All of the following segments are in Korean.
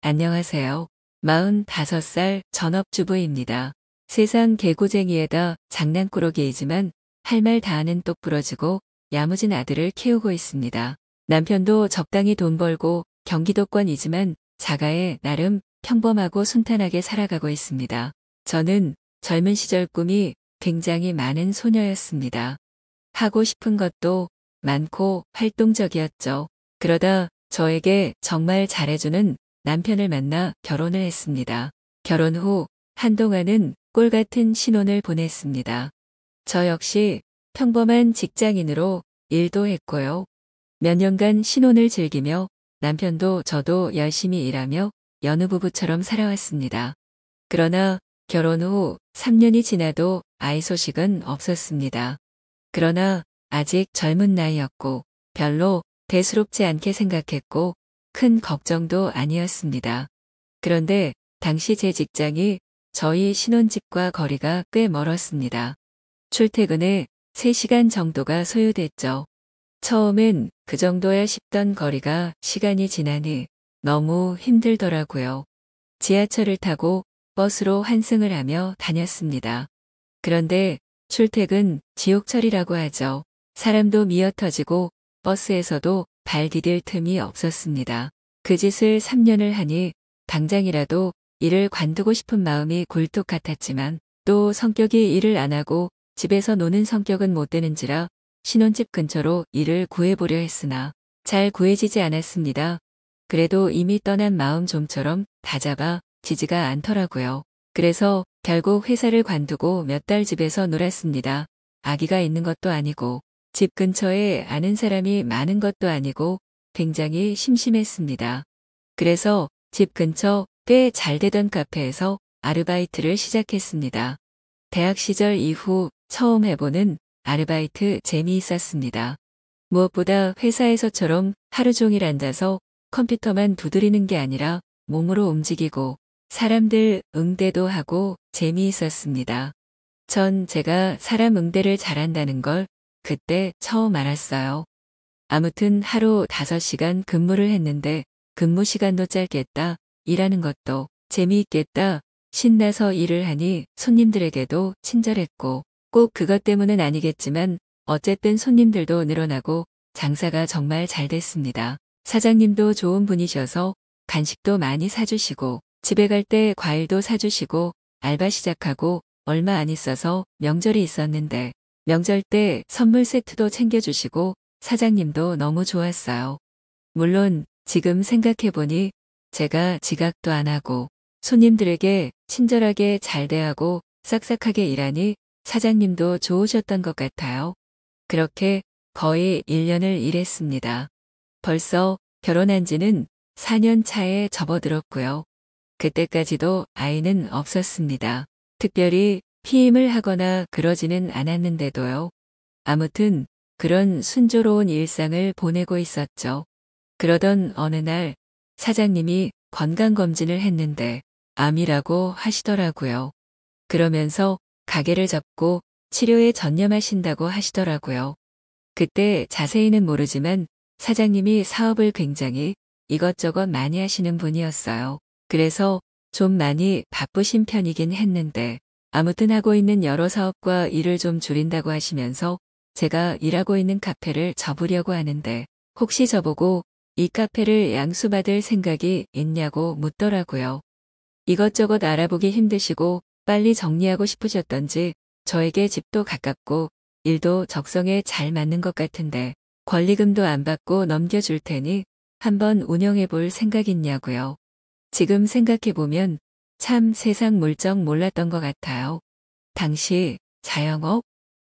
안녕하세요. 45살 전업주부입니다. 세상 개구쟁이에다 장난꾸러기이지만 할 말 다하는 똑부러지고 야무진 아들을 키우고 있습니다. 남편도 적당히 돈 벌고 경기도권이지만 자가에 나름 평범하고 순탄하게 살아가고 있습니다. 저는 젊은 시절 꿈이 굉장히 많은 소녀였습니다. 하고 싶은 것도 많고 활동적이었죠. 그러다 저에게 정말 잘해주는 남편을 만나 결혼을 했습니다. 결혼 후 한동안은 꿀 같은 신혼을 보냈습니다. 저 역시 평범한 직장인으로 일도 했고요. 몇 년간 신혼을 즐기며 남편도 저도 열심히 일하며 여느 부부처럼 살아왔습니다. 그러나 결혼 후 3년이 지나도 아이 소식은 없었습니다. 그러나 아직 젊은 나이였고 별로 대수롭지 않게 생각했고 큰 걱정도 아니었습니다. 그런데 당시 제 직장이 저희 신혼집과 거리가 꽤 멀었습니다. 출퇴근에 3시간 정도가 소요됐죠. 처음엔 그 정도야 싶던 거리가 시간이 지나니 너무 힘들더라고요. 지하철을 타고 버스로 환승을 하며 다녔습니다. 그런데 출퇴근 지옥철이라고 하죠. 사람도 미어터지고 버스에서도 발 디딜 틈이 없었습니다. 그 짓을 3년을 하니 당장이라도 일을 관두고 싶은 마음이 굴뚝 같았지만 또 성격이 일을 안 하고 집에서 노는 성격은 못 되는지라 신혼집 근처로 일을 구해보려 했으나 잘 구해지지 않았습니다. 그래도 이미 떠난 마음 좀처럼 다잡아 지지가 않더라고요. 그래서 결국 회사를 관두고 몇 달 집에서 놀았습니다. 아기가 있는 것도 아니고 집 근처에 아는 사람이 많은 것도 아니고 굉장히 심심했습니다. 그래서 집 근처 꽤 잘 되던 카페에서 아르바이트를 시작했습니다. 대학 시절 이후 처음 해보는 아르바이트 재미있었습니다. 무엇보다 회사에서처럼 하루 종일 앉아서 컴퓨터만 두드리는 게 아니라 몸으로 움직이고 사람들 응대도 하고 재미있었습니다. 전 제가 사람 응대를 잘한다는 걸 그때 처음 알았어요. 아무튼 하루 5시간 근무를 했는데 근무 시간도 짧겠다, 일하는 것도 재미있겠다, 신나서 일을 하니 손님들에게도 친절했고 꼭 그것 때문은 아니겠지만 어쨌든 손님들도 늘어나고 장사가 정말 잘 됐습니다. 사장님도 좋은 분이셔서 간식도 많이 사주시고 집에 갈 때 과일도 사주시고 알바 시작하고 얼마 안 있어서 명절이 있었는데 명절 때 선물 세트도 챙겨주시고 사장님도 너무 좋았어요. 물론 지금 생각해보니 제가 지각도 안 하고 손님들에게 친절하게 잘 대하고 싹싹하게 일하니 사장님도 좋으셨던 것 같아요. 그렇게 거의 1년을 일했습니다. 벌써 결혼한 지는 4년 차에 접어들었고요. 그때까지도 아이는 없었습니다. 특별히 피임을 하거나 그러지는 않았는데도요. 아무튼 그런 순조로운 일상을 보내고 있었죠. 그러던 어느 날 사장님이 건강검진을 했는데 암이라고 하시더라고요. 그러면서 가게를 접고 치료에 전념하신다고 하시더라고요. 그때 자세히는 모르지만 사장님이 사업을 굉장히 이것저것 많이 하시는 분이었어요. 그래서 좀 많이 바쁘신 편이긴 했는데 아무튼 하고 있는 여러 사업과 일을 좀 줄인다고 하시면서 제가 일하고 있는 카페를 접으려고 하는데 혹시 저보고 이 카페를 양수받을 생각이 있냐고 묻더라고요. 이것저것 알아보기 힘드시고 빨리 정리하고 싶으셨던지 저에게 집도 가깝고 일도 적성에 잘 맞는 것 같은데 권리금도 안 받고 넘겨줄 테니 한번 운영해 볼 생각 있냐고요. 지금 생각해보면 참 세상 물정 몰랐던 것 같아요. 당시 자영업?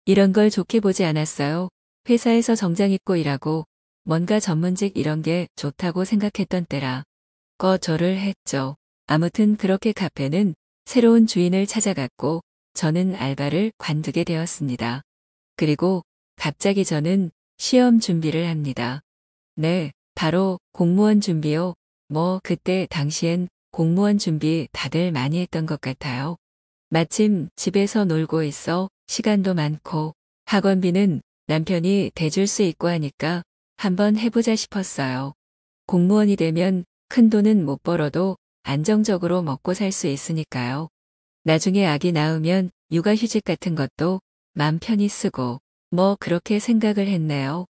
이런 걸 좋게 보지 않았어요. 회사에서 정장 입고 일하고 뭔가 전문직 이런 게 좋다고 생각했던 때라 거절을 했죠. 아무튼 그렇게 카페는 새로운 주인을 찾아갔고 저는 알바를 관두게 되었습니다. 그리고 갑자기 저는 시험 준비를 합니다. 네, 바로 공무원 준비요. 뭐 그때 당시엔 공무원 준비 다들 많이 했던 것 같아요. 마침 집에서 놀고 있어 시간도 많고 학원비는 남편이 대줄 수 있고 하니까 한번 해보자 싶었어요. 공무원이 되면 큰 돈은 못 벌어도 안정적으로 먹고 살 수 있으니까요. 나중에 아기 낳으면 육아휴직 같은 것도 맘 편히 쓰고 뭐 그렇게 생각을 했네요.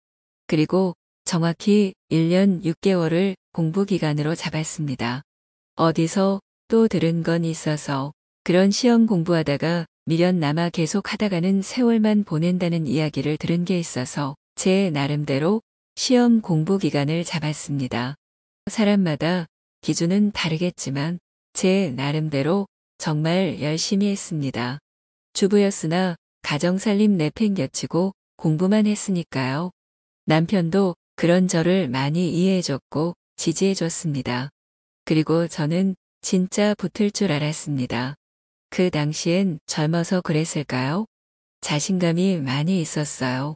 그리고 정확히 1년 6개월을 공부 기간으로 잡았습니다. 어디서 또 들은 건 있어서 그런 시험 공부하다가 미련 남아 계속 하다가는 세월만 보낸다는 이야기를 들은 게 있어서 제 나름대로 시험 공부 기간을 잡았습니다. 사람마다 기준은 다르겠지만 제 나름대로 정말 열심히 했습니다. 주부였으나 가정살림 내팽겨치고 공부만 했으니까요. 남편도 그런 저를 많이 이해해줬고 지지해줬습니다. 그리고 저는 진짜 붙을 줄 알았습니다. 그 당시엔 젊어서 그랬을까요? 자신감이 많이 있었어요.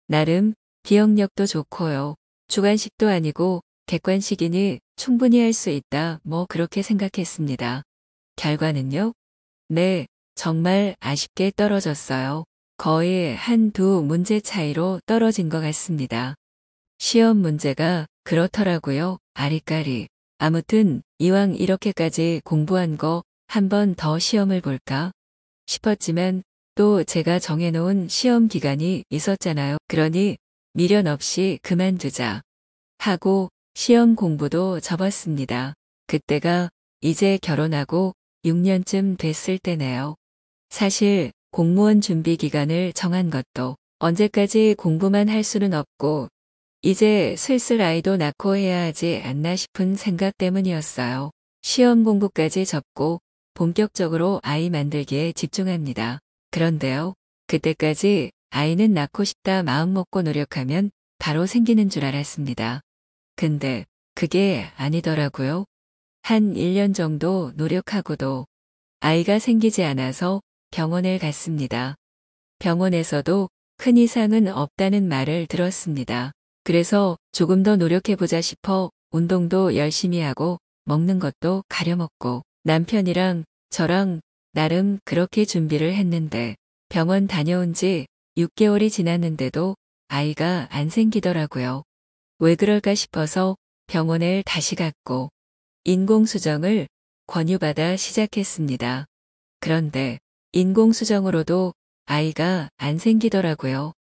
나름 기억력도 좋고요. 주관식도 아니고 객관식이니 충분히 할 수 있다 뭐 그렇게 생각했습니다. 결과는요? 네, 정말 아쉽게 떨어졌어요. 거의 한두 문제 차이로 떨어진 것 같습니다. 시험 문제가 그렇더라고요. 아리까리. 아무튼 이왕 이렇게까지 공부한 거 한 번 더 시험을 볼까 싶었지만 또 제가 정해놓은 시험 기간이 있었잖아요. 그러니 미련 없이 그만두자 하고 시험 공부도 접었습니다. 그때가 이제 결혼하고 6년쯤 됐을 때네요. 사실 공무원 준비 기간을 정한 것도 언제까지 공부만 할 수는 없고 이제 슬슬 아이도 낳고 해야 하지 않나 싶은 생각 때문이었어요. 시험 공부까지 접고 본격적으로 아이 만들기에 집중합니다. 그런데요, 그때까지 아이는 낳고 싶다 마음먹고 노력하면 바로 생기는 줄 알았습니다. 근데 그게 아니더라고요. 한 1년 정도 노력하고도 아이가 생기지 않아서 병원을 갔습니다. 병원에서도 큰 이상은 없다는 말을 들었습니다. 그래서 조금 더 노력해보자 싶어 운동도 열심히 하고 먹는 것도 가려먹고 남편이랑 저랑 나름 그렇게 준비를 했는데 병원 다녀온 지 6개월이 지났는데도 아이가 안 생기더라고요. 왜 그럴까 싶어서 병원을 다시 갔고 인공수정을 권유받아 시작했습니다. 그런데 인공수정으로도 아이가 안 생기더라고요.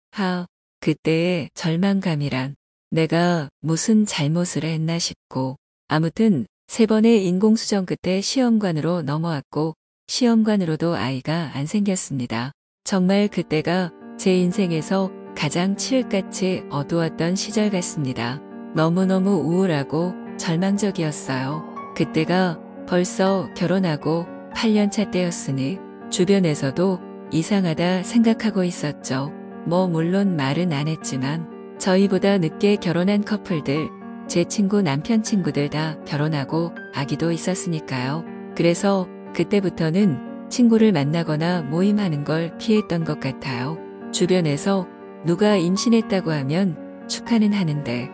그때의 절망감이란 내가 무슨 잘못을 했나 싶고 아무튼 3번의 인공수정 끝에 시험관으로 넘어왔고 시험관으로도 아이가 안 생겼습니다. 정말 그때가 제 인생에서 가장 칠흑같이 어두웠던 시절 같습니다. 너무너무 우울하고 절망적이었어요. 그때가 벌써 결혼하고 8년차 때였으니 주변에서도 이상하다 생각하고 있었죠. 뭐 물론 말은 안 했지만 저희보다 늦게 결혼한 커플들 제 친구 남편 친구들 다 결혼하고 아기도 있었으니까요. 그래서 그때부터는 친구를 만나거나 모임하는 걸 피했던 것 같아요. 주변에서 누가 임신했다고 하면 축하는 하는데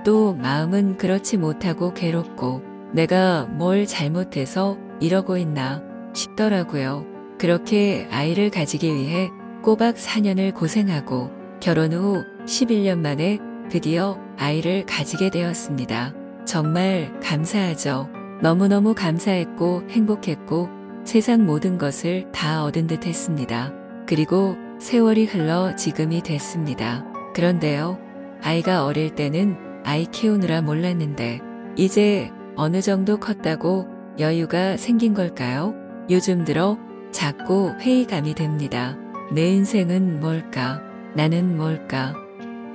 또 마음은 그렇지 못하고 괴롭고 내가 뭘 잘못해서 이러고 있나 싶더라고요. 그렇게 아이를 가지기 위해 꼬박 4년을 고생하고 결혼 후 11년 만에 드디어 아이를 가지게 되었습니다. 정말 감사하죠. 너무너무 감사했고 행복했고 세상 모든 것을 다 얻은 듯 했습니다. 그리고 세월이 흘러 지금이 됐습니다. 그런데요, 아이가 어릴 때는 아이 키우느라 몰랐는데 이제 어느 정도 컸다고 여유가 생긴 걸까요? 요즘 들어 자꾸 회의감이 듭니다. 내 인생은 뭘까? 나는 뭘까?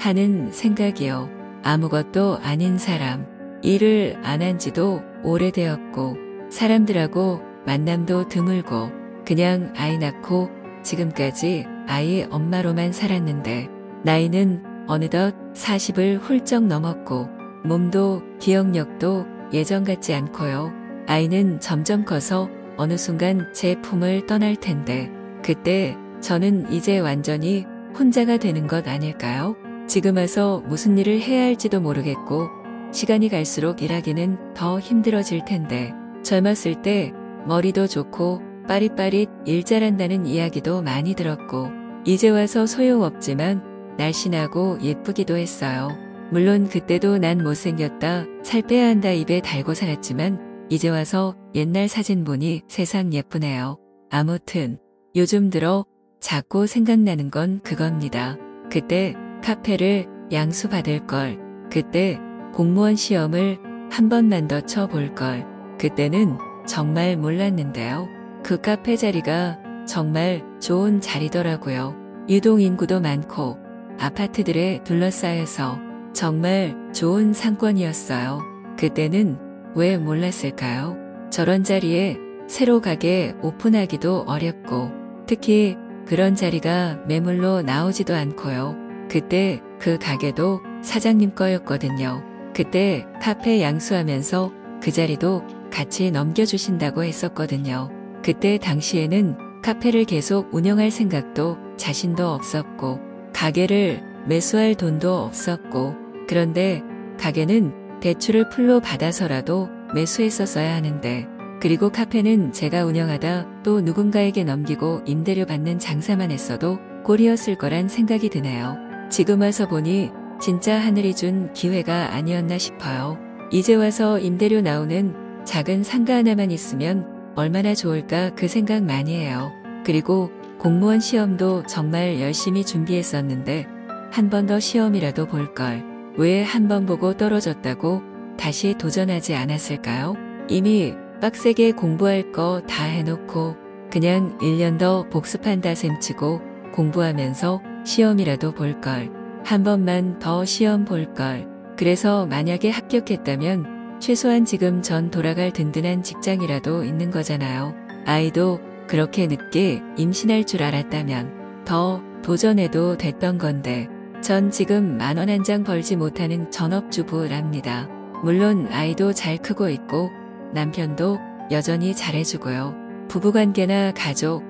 하는 생각이요. 아무것도 아닌 사람. 일을 안 한 지도 오래되었고 사람들하고 만남도 드물고 그냥 아이 낳고 지금까지 아이 엄마로만 살았는데 나이는 어느덧 40을 훌쩍 넘었고 몸도 기억력도 예전 같지 않고요. 아이는 점점 커서 어느 순간 제 품을 떠날 텐데 그때 저는 이제 완전히 혼자가 되는 것 아닐까요? 지금 와서 무슨 일을 해야 할지도 모르겠고 시간이 갈수록 일하기는 더 힘들어질 텐데 젊었을 때 머리도 좋고 빠릿빠릿 일 잘한다는 이야기도 많이 들었고 이제 와서 소용없지만 날씬하고 예쁘기도 했어요. 물론 그때도 난 못생겼다, 살 빼야 한다 입에 달고 살았지만 이제 와서 옛날 사진 보니 세상 예쁘네요. 아무튼 요즘 들어 자꾸 생각나는 건 그겁니다. 그때 카페를 양수 받을 걸. 그때 공무원 시험을 한 번만 더 쳐볼 걸. 그때는 정말 몰랐는데요. 그 카페 자리가 정말 좋은 자리더라고요. 유동 인구도 많고 아파트들에 둘러싸여서 정말 좋은 상권이었어요. 그때는 왜 몰랐을까요? 저런 자리에 새로 가게 오픈하기도 어렵고 특히 그런 자리가 매물로 나오지도 않고요. 그때 그 가게도 사장님 거였거든요. 그때 카페 양수하면서 그 자리도 같이 넘겨주신다고 했었거든요. 그때 당시에는 카페를 계속 운영할 생각도 자신도 없었고 가게를 매수할 돈도 없었고 그런데 가게는 대출을 풀로 받아서라도 매수했었어야 하는데 그리고 카페는 제가 운영하다 또 누군가에게 넘기고 임대료 받는 장사만 했어도 꼴이었을 거란 생각이 드네요. 지금 와서 보니 진짜 하늘이 준 기회가 아니었나 싶어요. 이제 와서 임대료 나오는 작은 상가 하나만 있으면 얼마나 좋을까 그 생각 많이 해요. 그리고 공무원 시험도 정말 열심히 준비했었는데 한 번 더 시험이라도 볼 걸. 왜 한 번 보고 떨어졌다고 다시 도전하지 않았을까요? 이미 빡세게 공부할 거 다 해놓고 그냥 1년 더 복습한다 셈치고 공부하면서 시험이라도 볼 걸. 한 번만 더 시험 볼 걸. 그래서 만약에 합격했다면 최소한 지금 전 돌아갈 든든한 직장이라도 있는 거잖아요. 아이도 그렇게 늦게 임신할 줄 알았다면 더 도전해도 됐던 건데 전 지금 10,000원 한 장 벌지 못하는 전업주부랍니다. 물론 아이도 잘 크고 있고 남편도 여전히 잘해주고요. 부부관계나 가족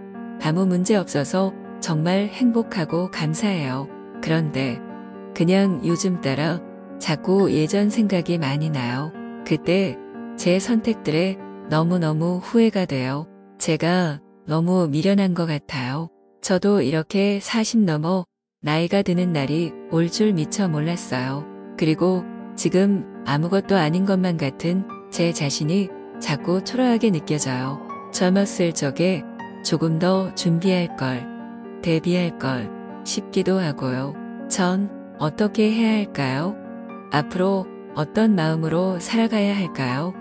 아무 문제 없어서 정말 행복하고 감사해요. 그런데 그냥 요즘 따라 자꾸 예전 생각이 많이 나요. 그때 제 선택들에 너무너무 후회가 돼요. 제가 너무 미련한 것 같아요. 저도 이렇게 40 넘어 나이가 드는 날이 올 줄 미처 몰랐어요. 그리고 지금 아무것도 아닌 것만 같은 제 자신이 자꾸 초라하게 느껴져요. 젊었을 적에 조금 더 준비할 걸, 대비할 걸 싶기도 하고요. 전 어떻게 해야 할까요? 앞으로 어떤 마음으로 살아가야 할까요?